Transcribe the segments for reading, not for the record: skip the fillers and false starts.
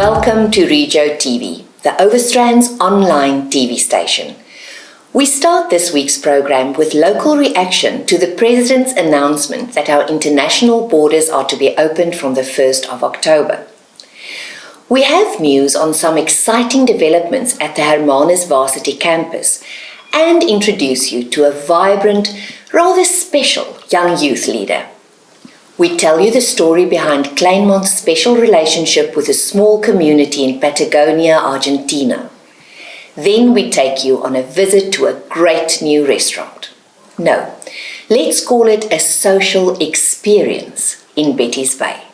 Welcome to Regio TV, the Overstrand's online TV station. We start this week's program with local reaction to the President's announcement that our international borders are to be opened from the 1st of October. We have news on some exciting developments at the Hermanus Varsity campus and introduce you to a vibrant, rather special young youth leader. We tell you the story behind Kleinmond's special relationship with a small community in Patagonia, Argentina. Then we take you on a visit to a great new restaurant. No, let's call it a social experience in Betty's Bay.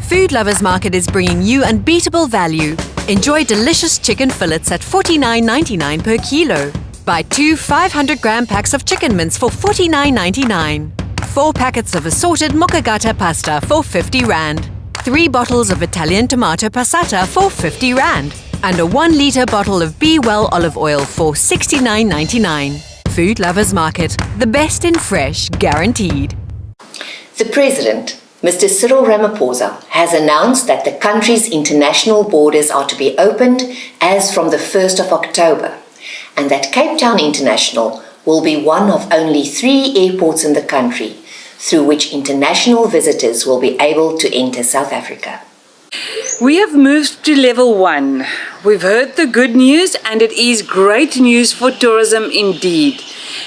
Food Lovers Market is bringing you unbeatable value. Enjoy delicious chicken fillets at $49.99 per kilo. Buy 2 500-gram packs of chicken mince for $49.99. 4 packets of assorted moccagata pasta for R50. 3 bottles of Italian tomato passata for R50. And a 1-litre bottle of Be Well olive oil for $69.99. Food Lovers Market, the best in fresh, guaranteed. The President, Mr. Cyril Ramaphosa, has announced that the country's international borders are to be opened as from the 1st of October, and that Cape Town International will be one of only 3 airports in the country through which international visitors will be able to enter South Africa. We have moved to level 1. We've heard the good news, and it is great news for tourism indeed.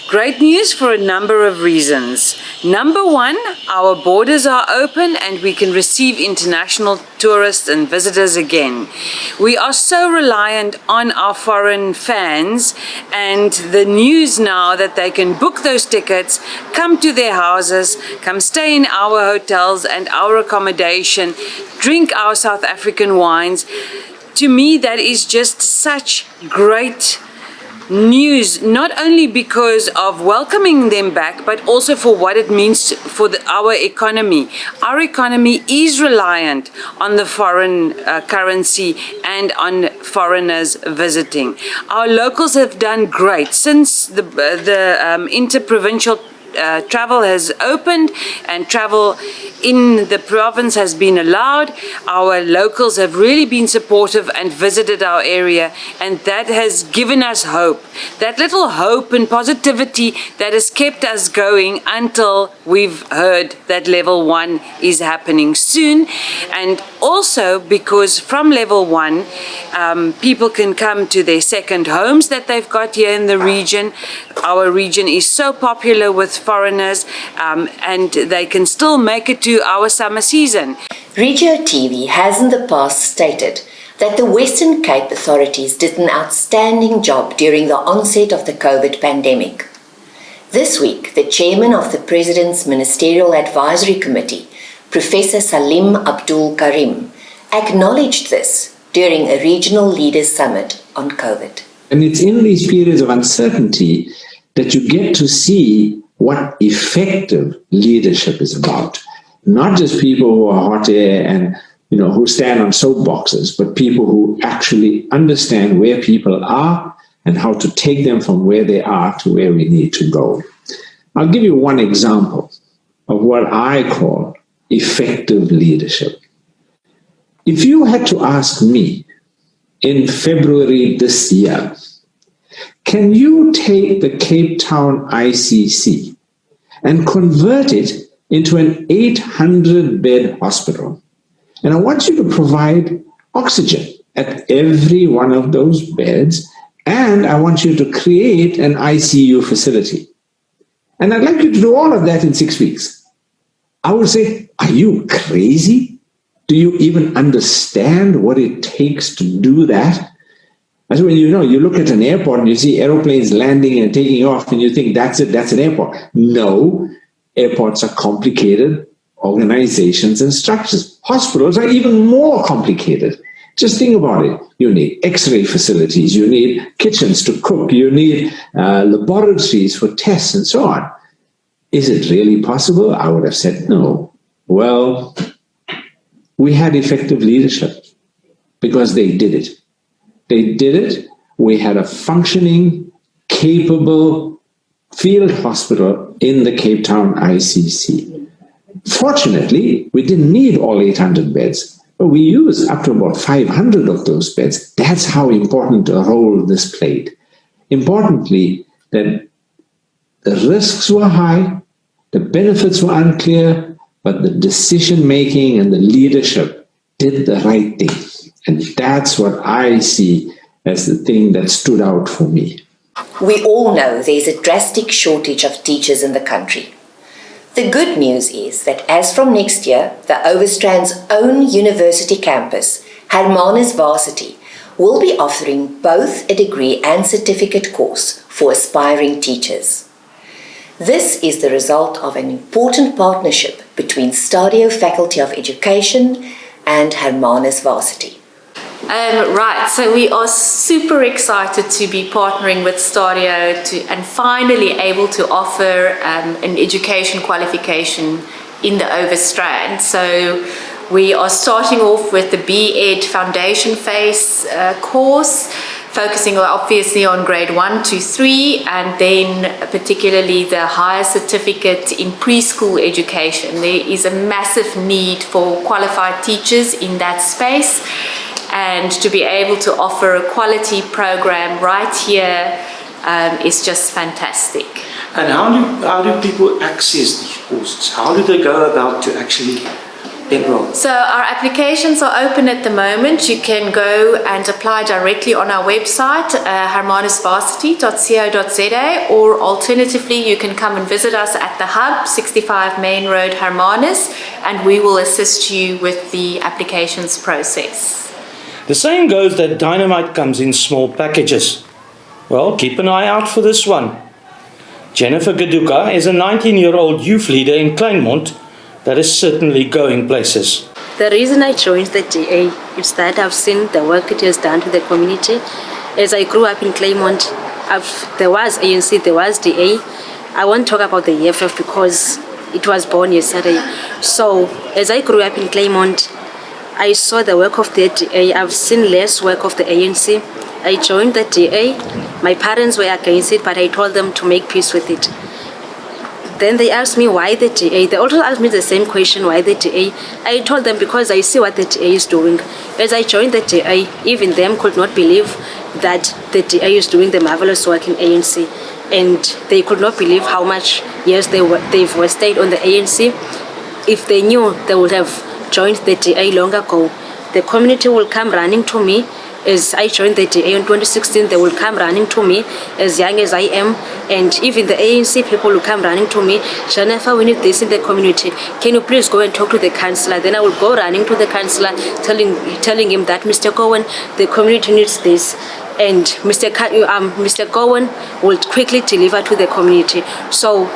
Great news for a number of reasons. Number 1, our borders are open and we can receive international tourists and visitors again. We are so reliant on our foreign fans, and the news now that they can book those tickets, come to their houses, come stay in our hotels and our accommodation, drink our South African wines. To me, that is just such great news, not only because of welcoming them back, but also for what it means for our economy. Our economy is reliant on the foreign currency and on foreigners visiting. Our locals have done great since the interprovincial travel has opened and travel in the province has been allowed. Our locals have really been supportive and visited our area, and that has given us hope. That little hope and positivity that has kept us going until we've heard that level 1 is happening soon. And also because from level 1, people can come to their second homes that they've got here in the region. Our region is so popular with foreigners, and they can still make it to our summer season. Regio TV has in the past stated that the Western Cape authorities did an outstanding job during the onset of the COVID pandemic. This week, the chairman of the President's Ministerial Advisory Committee, Professor Salim Abdul Karim, acknowledged this during a regional leaders summit on COVID. And it's in these periods of uncertainty that you get to see what effective leadership is about. Not just people who are hot air and who stand on soapboxes, but people who actually understand where people are and how to take them from where they are to where we need to go. I'll give you one example of what I call effective leadership. If you had to ask me in February this year, can you take the Cape Town ICC and convert it into an 800-bed hospital? And I want you to provide oxygen at every one of those beds, and I want you to create an ICU facility. And I'd like you to do all of that in 6 weeks. I would say, are you crazy? Do you even understand what it takes to do that? That's when you look at an airport and you see airplanes landing and taking off and you think that's it, that's an airport. No, airports are complicated organizations and structures. Hospitals are even more complicated. Just think about it. You need x-ray facilities, you need kitchens to cook, you need laboratories for tests and so on. Is it really possible? I would have said no. Well, we had effective leadership because they did it. They did it. We had a functioning, capable field hospital in the Cape Town ICC. Fortunately, we didn't need all 800 beds, but we used up to about 500 of those beds. That's how important a role this played. Importantly, that the risks were high, the benefits were unclear, but the decision-making and the leadership did the right thing. And that's what I see as the thing that stood out for me. We all know there's a drastic shortage of teachers in the country. The good news is that as from next year, the Overstrand's own university campus, Hermanus Varsity, will be offering both a degree and certificate course for aspiring teachers. This is the result of an important partnership between Stadio Faculty of Education and Hermanus Varsity. Right, so we are super excited to be partnering with Stadio and finally able to offer an education qualification in the Overstrand. So we are starting off with the B.Ed Foundation Phase course, focusing obviously on grade 1 to 3, and then particularly the higher certificate in preschool education. There is a massive need for qualified teachers in that space, and to be able to offer a quality program right here is just fantastic. And how do people access these courses? How do they go about to actually enroll? So our applications are open at the moment. You can go and apply directly on our website, hermanusvarsity.co.za, or alternatively you can come and visit us at the Hub, 65 Main Road, Hermanus, and we will assist you with the applications process. The saying goes that dynamite comes in small packages. Well, keep an eye out for this one. Jennifer Gaduka is a 19-year-old youth leader in Kleinmond that is certainly going places. The reason I joined the DA is that I've seen the work it has done to the community. As I grew up in Kleinmond, there was ANC, there was DA. I won't talk about the EFF because it was born yesterday. So as I grew up in Kleinmond, I saw the work of the DA. I've seen less work of the ANC. I joined the DA. My parents were against it, but I told them to make peace with it. Then they asked me why the DA. They also asked me the same question, why the DA. I told them because I see what the DA is doing. As I joined the DA, even them could not believe that the DA is doing the marvelous work in ANC. And they could not believe how much years they've wasted on the ANC. If they knew, they would have joined the DA long ago. The community will come running to me. As I joined the DA in 2016, they will come running to me as young as I am, and even the ANC people will come running to me. Jennifer, we need this in the community. Can you please go and talk to the councillor? Then I will go running to the councillor, telling him that Mr. Cohen, the community needs this. And Mr. Cohen will quickly deliver to the community. So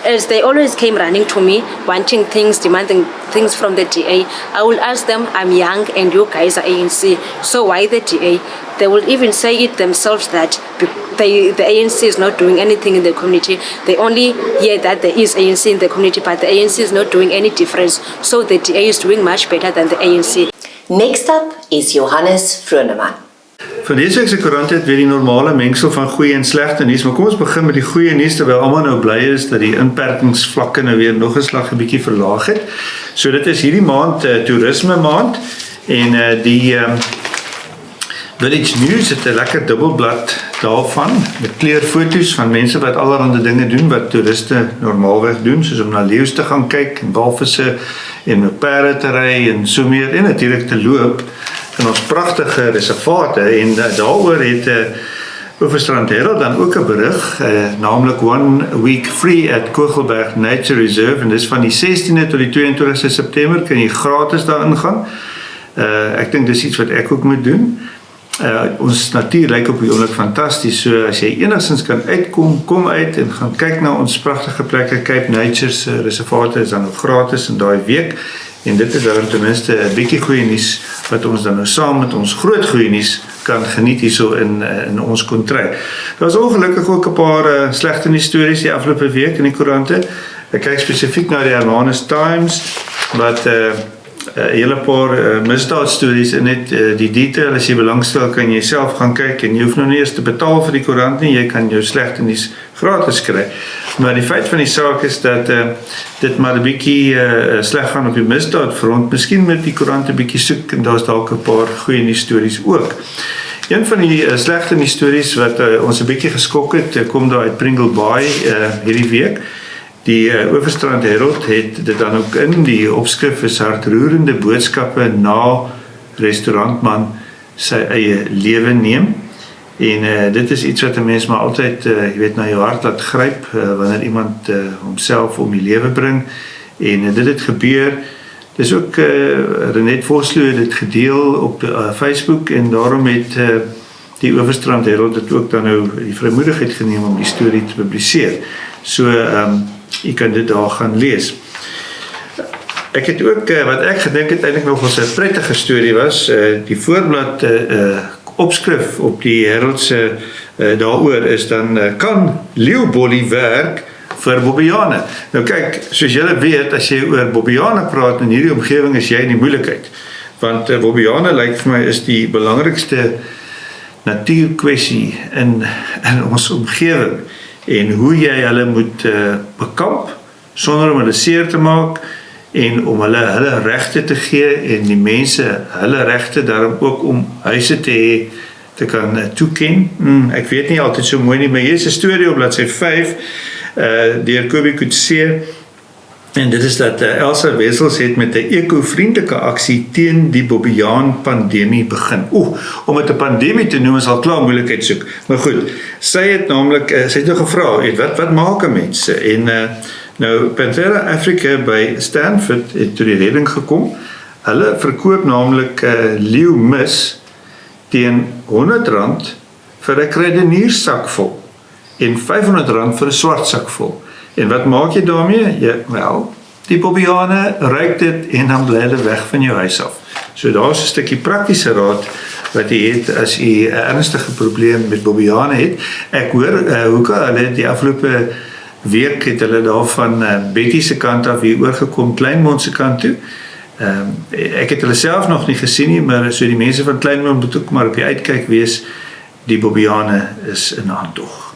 as they always came running to me, wanting things, demanding things from the DA, I will ask them, I'm young and you guys are ANC, so why the DA? They will even say it themselves that the ANC is not doing anything in the community. They only hear that there is ANC in the community, but the ANC is not doing any difference. So the DA is doing much better than the ANC. Next up is Johannes Vroneman. Van dese week se koerant het weer die normale mengsel van goeie en slegte nuus, maar kom ons begin met die goeie nuus terwyl almal nou bly is dat die inperkingsvlakke nou weer nog 'n slag 'n bietjie verlaag het. So dit is hierdie maand toerisme maand en die Village News het 'n lekker dubbelblad daarvan met kleurfoto's van mense wat allerlei dinge doen wat toeriste normaalweg doen, soos om na leeu's te gaan kyk en walvisse en met perde te ry en so meer en natuurlik te loop in ons pragtige reservate en daaroor het Overstrand Herald dan ook 'n berig, naamlik 1 week free at Kogelberg Nature Reserve en dis van die 16de tot die 22ste September kan jy gratis daarin gaan. Ek dink dis iets wat ek ook moet doen. Ons natuur lyk op die oomblik fantasties, so as jy enigstens kan uitkom, kom uit en gaan kyk na ons pragtige plekke. Cape Nature's reservate is dan ook gratis in daai week. En dit is dan ten minste 'n bietjie goeie nuus wat ons dan nou saam met ons groot goeie nuus kan geniet hierso in ons kontry. Daar was ongelukkig ook 'n paar slegte nuus stories die afgelope week in die koerante. Ek kyk spesifiek na die Hermanus Times wat hele paar misdaadstories in het. Die detail, as jy belangstel, kan jy self gaan kyk en jy hoef nou nie eers te betaal vir die koerant nie, jy kan jou slegte nuus gratis kry. Maar die feit van die saak is dat dit maar 'n bietjie sleg gaan op die misdaadfront. Miskien moet die koerant 'n bietjie soek en daar's dalk 'n paar goeie nuus stories ook. Een van die slegte nuus stories wat ons 'n bietjie geskok het, kom daar uit Pringle Bay hierdie week. Die Overstrand Herald het dit dan ook in, die opskrif is hartroerende boodskappe na restaurantman sy eie lewe neem. En dit is iets wat 'n mens maar altyd, jy weet, na jou hart laat gryp, wanneer iemand homself om die lewe bring. En dit het gebeur. Dis ook Renet Vosloo het dit gedeel op Facebook en daarom het die Overstrand Herald dit ook dan nou die vrymoedigheid geneem om die storie te publiseer. So jy kan dit daar gaan lees. Ek het ook, wat ek gedink het eintlik nog 'n prettige storie was, die voorblad opskrif op die Herald se daaroor is dan kan leeubollie werk vir bobbejane. Nou kyk, soos julle weet, as jy oor bobbejane praat in hierdie omgewing is jy in die moeilikheid. Want bobbejane lyk vir my is die belangrikste natuurkwessie in ons omgewing. En hoe jy hulle moet bekamp sonder om hulle seer te maak en om hulle regte te gee en die mense hulle regte daarom ook om huise te hê te kan toeken. Ek weet nie altyd so mooi nie, maar hier is 'n storie op bladsy 5 deur Kobie Kutse en dit is dat Elsa Wessels het met 'n eko-vriendelike aksie teen die bobbejaan pandemie begin. Om dit 'n pandemie te noem is al klaar moeilikheid soek. Maar goed, sy het naamlik sy het nou gevra, wat maak 'n mens? En nou Panthera Africa by Stanford het tot die redding gekom. Hulle verkoop naamlik leeumis teen R100 vir 'n kruidenierssak vol en R500 vir 'n swart sak vol. En wat maak jy daarmee? Wel, die bobbejane ruik dit en dan bly hulle weg van jou huis af. So daar's 'n stukkie praktiese raad wat jy het as jy 'n ernstige probleem met bobbejane het. Ek hoor Hoeka, hulle die afgelope week het hulle daarvan Betty se kant af hier oorgekom Kleinmond se kant toe. Ek het hulle self nog nie gesien nie, maar so die mense van Kleinmond moet ook maar op die uitkyk wees. Die bobbejane is in aantog.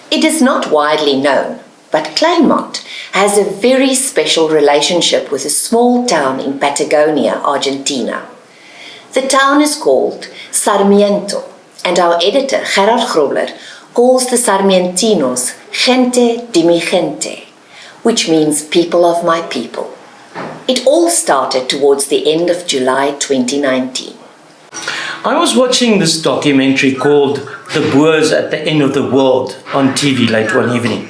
It is not widely known, but Kleinmond has a very special relationship with a small town in Patagonia, Argentina. The town is called Sarmiento, and our editor, Gerard Grobler, calls the Sarmientinos gente de mi gente, which means people of my people. It all started towards the end of July 2019. I was watching this documentary called The Boers at the End of the World on TV late one evening.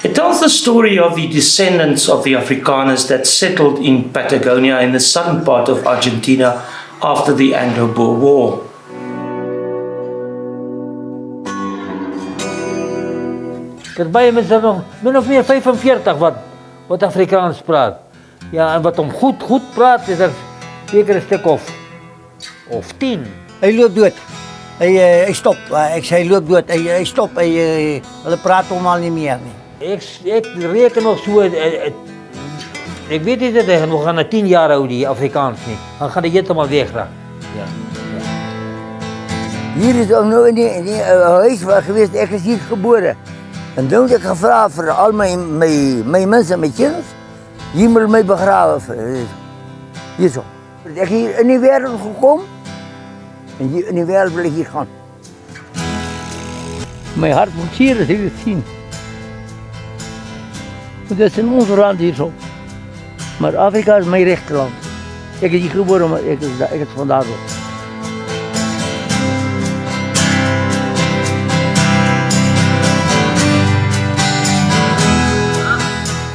It tells the story of the descendants of the Afrikaners that settled in Patagonia in the southern part of Argentina after the Anglo-Boer War. Dat baie mense nog min of meer 45 wat Afrikaans praat. Ja, en wat om goed praat is er zeker een stuk of 10. Hy loop dood. Hy stop. Ek sê hy loop dood. Hy stop. Hulle praat hom al nie meer nie. Ek reken nog so ek weet nie dat hy nog gaan na 10 jaar hou die Afrikaans nie. Dan gaan hy heeltemal wegraak. Ja. Hier is nou in die huis waar geweest. Ek is hier gebore. En toen heb ik gevraagd voor al mijn mensen, mijn kinderen, hier moet mij begraven. Hier zo. Ik ben hier in die wereld gekomen en hier in die wereld wil ik hier gaan. Mijn hart moet hier, dat heb ik zien. Dat is in ons land hier zo. Maar Afrika is mijn rechterland. Ik ben hier geboren, maar ik het vandaar zo.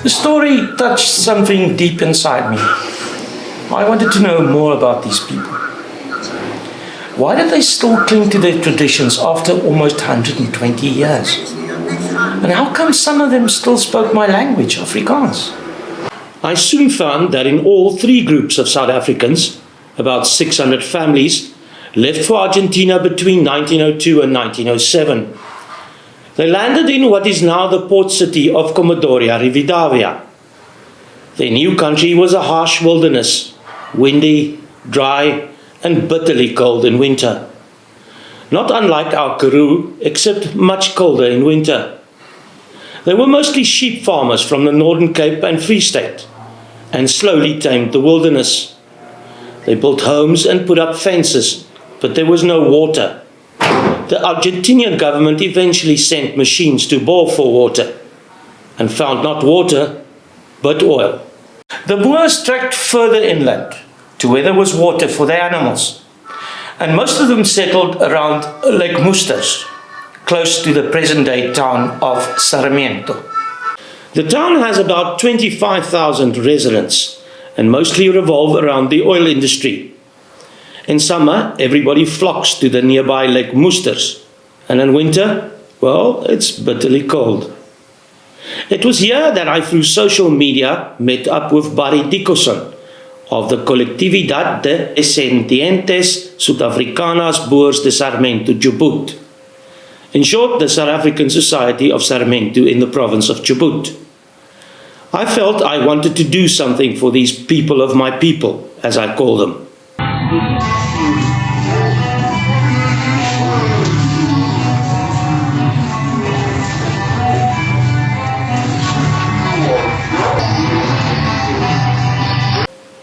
The story touched something deep inside me. I wanted to know more about these people. Why did they still cling to their traditions after almost 120 years? And how come some of them still spoke my language, Afrikaans? I soon found that in all 3 groups of South Africans, about 600 families, left for Argentina between 1902 and 1907. They landed in what is now the port city of Comodoro Rivadavia. Their new country was a harsh wilderness, windy, dry, and bitterly cold in winter. Not unlike our Karoo, except much colder in winter. They were mostly sheep farmers from the Northern Cape and Free State, and slowly tamed the wilderness. They built homes and put up fences, but there was no water. The Argentinian government eventually sent machines to bore for water, and found not water, but oil. The Boers trekked further inland, to where there was water for their animals, and most of them settled around Lake Musters, close to the present-day town of Sarmiento. The town has about 25,000 residents, and mostly revolve around the oil industry. In summer, everybody flocks to the nearby Lake Musters, and in winter, well, it's bitterly cold. It was here that I, through social media, met up with Barry Dickerson of the Colectividad de Descendientes Sudafricanas Boers de Sarmento, Chubut. In short, the South African Society of Sarmento in the province of Chubut. I felt I wanted to do something for these people of my people, as I call them.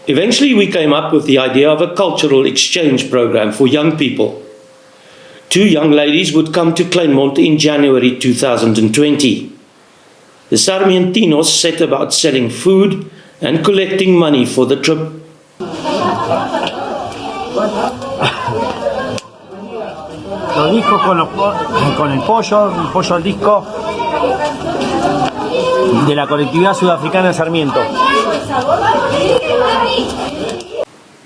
Eventually, we came up with the idea of a cultural exchange program for young people. 2 young ladies would come to Kleinmond in January 2020. The Sarmientinos set about selling food and collecting money for the trip. Los discos con el pollo al disco de la colectividad sudafricana de Sarmiento.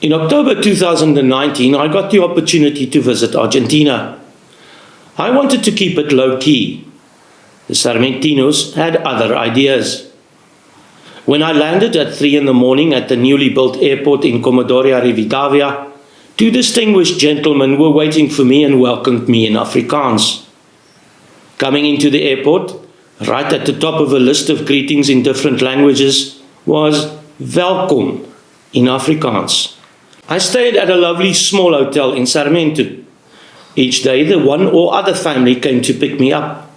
In October 2019, I got the opportunity to visit Argentina. I wanted to keep it low-key. The Sarmentinos had other ideas. When I landed at 3 in the morning at the newly built airport in Comodoro Rivadavia, 2 distinguished gentlemen were waiting for me and welcomed me in Afrikaans. Coming into the airport, right at the top of a list of greetings in different languages, was Welkom in Afrikaans. I stayed at a lovely small hotel in Sarmento. Each day, the one or other family came to pick me up.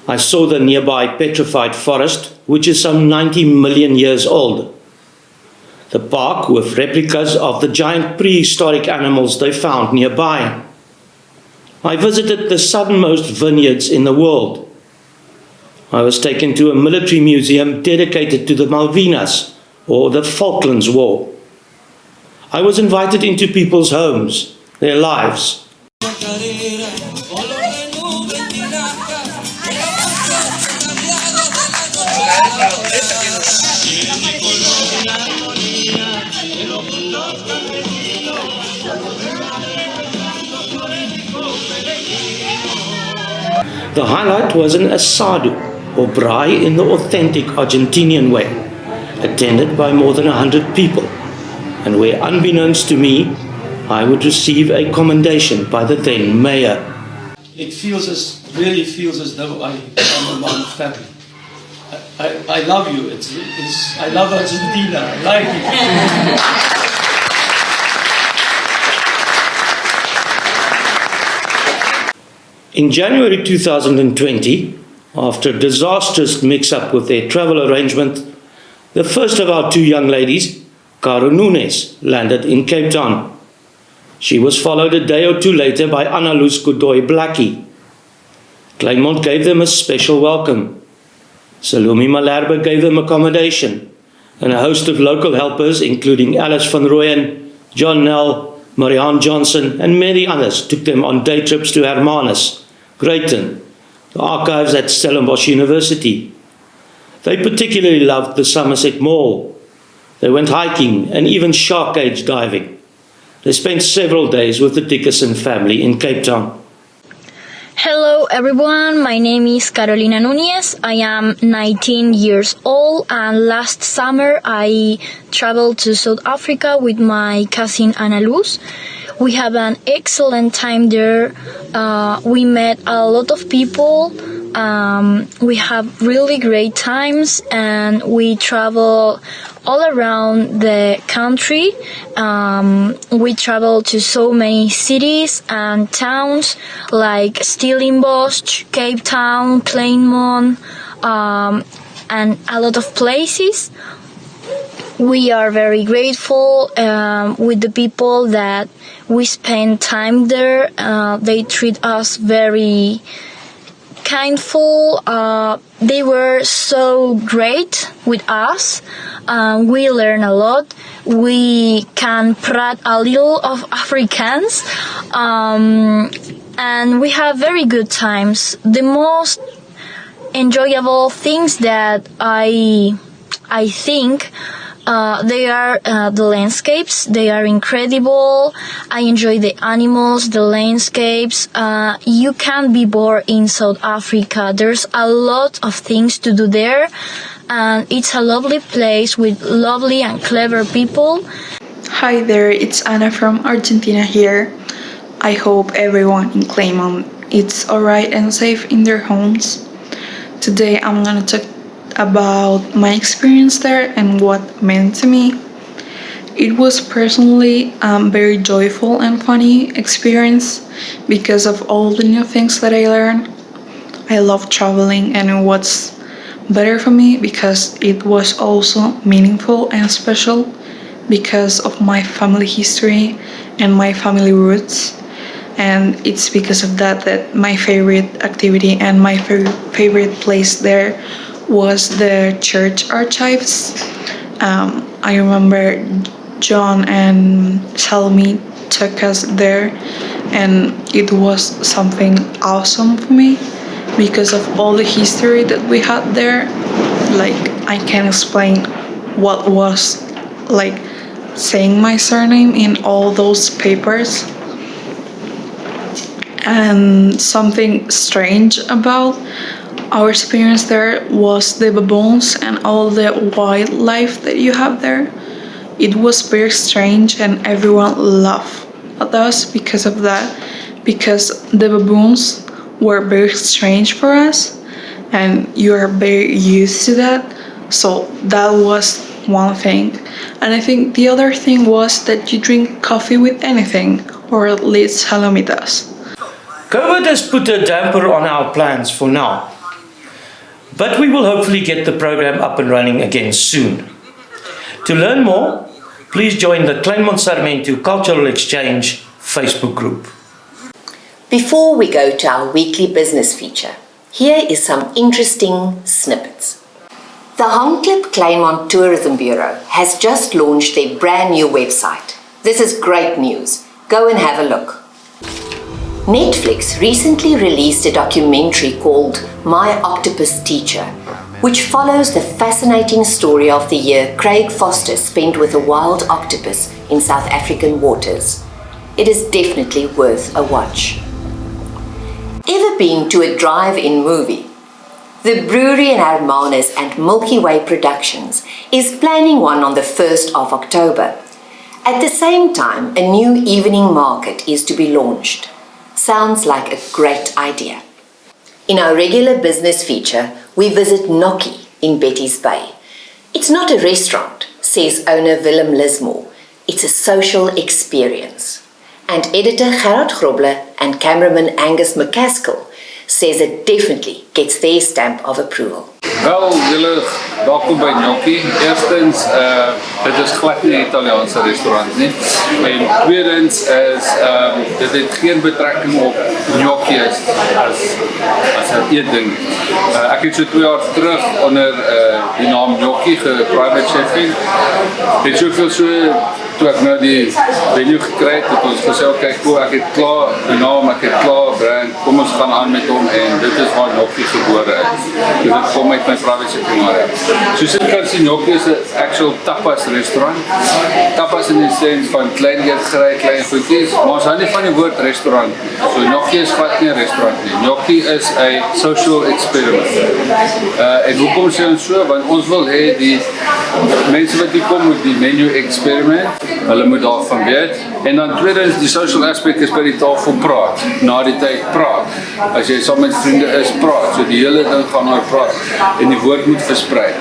I saw the nearby petrified forest, which is some 90 million years old. The park with replicas of the giant prehistoric animals they found nearby. I visited the southernmost vineyards in the world. I was taken to a military museum dedicated to the Malvinas, or the Falklands War. I was invited into people's homes, their lives. The highlight was an asado, or braai in the authentic Argentinian way, attended by more than 100 people, and where, unbeknownst to me, I would receive a commendation by the then mayor. It really feels as though I am among family. I love you. I love Argentina. I like it. In January 2020, after a disastrous mix-up with their travel arrangement, the first of our 2 young ladies, Caro Nunes, landed in Cape Town. She was followed a day or 2 later by Annaluz Godoy Blackie. Kleinmond gave them a special welcome. Salome Malherbe gave them accommodation, and a host of local helpers, including Alice van Rooyen, John Nell, Marianne Johnson, and many others, took them on day trips to Hermanus, Greyton, the archives at Stellenbosch University. They particularly loved the Somerset Mall. They went hiking and even shark cage diving. They spent several days with the Dickerson family in Cape Town. Hello everyone, my name is Carolina Núñez. I am 19 years old, and last summer I traveled to South Africa with my cousin Ana Luz. We had an excellent time there. We met a lot of people We have really great times, and we travel all around the country. We travel to so many cities and towns like Stellenbosch, Cape Town, Kleinmond, and a lot of places. We are very grateful with the people that we spend time there. They treat us very kindful. They were so great with us. We learn a lot. We can prat a little of Afrikaans, and we have very good times. The most enjoyable things that I think they are the landscapes. They are incredible. I enjoy the animals, the landscapes. You can't be bored in South Africa. There's a lot of things to do there, and it's a lovely place with lovely and clever people. Hi there, it's Anna from Argentina here. I hope everyone in Kleinmond is alright and safe in their homes. Today I'm gonna talk about my experience there and what it meant to me. It was personally very joyful and funny experience because of all the new things that I learned. I love traveling, and what's better for me because it was also meaningful and special because of my family history and my family roots. And it's because of that that my favorite activity and my favorite place there was the church archives. I remember John and Salmi took us there, and it was something awesome for me because of all the history that we had there. Like, I can't explain what was like saying my surname in all those papers. And something strange about our experience there was the baboons and all the wildlife that you have there. It was very strange, and everyone laughed at us because of that, because the baboons were very strange for us, and you are very used to that. So that was one thing. And I think the other thing was that you drink coffee with anything, or at least Halloumi does. COVID has put a damper on our plans for now, but we will hopefully get the program up and running again soon. To learn more, please join the Kleinmond Sarmiento Cultural Exchange Facebook group. Before we go to our weekly business feature, here is some interesting snippets. The Hongklip Kleinmond Tourism Bureau has just launched their brand new website. This is great news. Go and have a look. Netflix recently released a documentary called My Octopus Teacher, which follows the fascinating story of the year Craig Foster spent with a wild octopus in South African waters. It is definitely worth a watch. Ever been to a drive-in movie? The brewery in Hermanus and Milky Way Productions is planning one on the 1st of October. At the same time, a new evening market is to be launched. Sounds like a great idea. In our regular business feature, we visit Gnocchi in Betty's Bay. It's not a restaurant, says owner Willem Lismore. It's a social experience. And editor Gerard Grobler and cameraman Angus McCaskill says it definitely gets their stamp of approval. Wel, julle welkom by Gnocchi. Eerstens, dit is glad nie 'n Italiaanse restaurant nie. En tweedens is dit het geen betrekking op gnocchi as 'n eetding. Ek het so 2 jaar terug onder die naam Gnocchi ge-private chefing. Het soveel so toe ek nou die venue gekry het, ons gesê kyk, ek het klaar die naam, ek het klaar brand, kom ons gaan aan met hom, en dit is waar Gnocchi gebore is. Dus dit kom uit my private chefing area. Soos jy kan sien, Gnocchi is 'n actual tapas restaurant. Tapas in die sens van klein eetgerei, klein goedjies, maar ons hou nie van die woord restaurant. So Gnocchi is glad nie 'n restaurant nie. Gnocchi is 'n social experiment. En hoekom sê ons so? Want ons wil hê die mense wat hier kom met die menu experiment, Hulle moet daarvan weet. En dan tweedens, die social aspect is by die tafel praat. Na die tyd praat. As jy saam met vriende is, praat. So die hele ding gaan oor praat. En die woord moet versprei.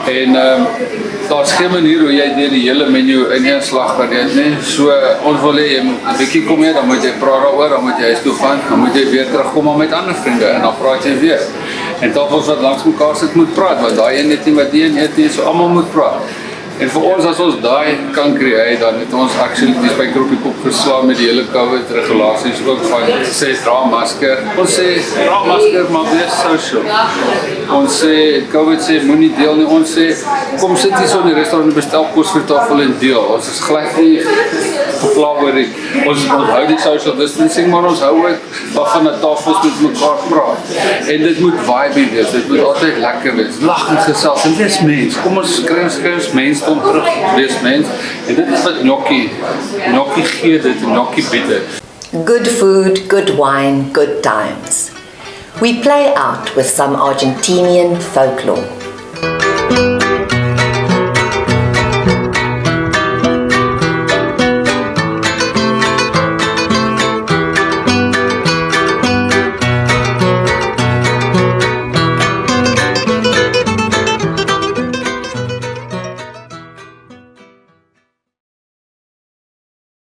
En daar's geen manier hoe jy deur die hele menu in een slag kan eet nie. So ons wil hê jy moet 'n bietjie kom hier, dan moet jy praat daaroor, dan moet jy huis toe gaan, dan moet jy weer terugkom maar met ander vriende en dan praat jy weer. En tafels wat langs mekaar sit moet praat, want daai een het nie wat die een eet nie, so almal moet praat. En vir ons, as ons daai kan create, dan het ons actually die spyker op die kop geslaan met die hele COVID regulasies ook van sê dra masker. Ons sê dra masker, maar wees social. Ons sê COVID sê moenie deel nie. Ons sê kom sit hier so in die restaurant en bestel kos vir tafel en deel. Ons is glad nie verklaar oor dit. Ons hou die social distancing, maar ons hou ook waarvan dat tafels met mekaar praat. En dit moet vibe wees. Dit moet altyd lekker wees. Lag en gesels en wees mens. Kom ons kry ons mens om terug wees mens. En dit is wat gnocchi gee dit, gnocchi bied dit. Good food, good wine, good times. We play out with some Argentinian folklore.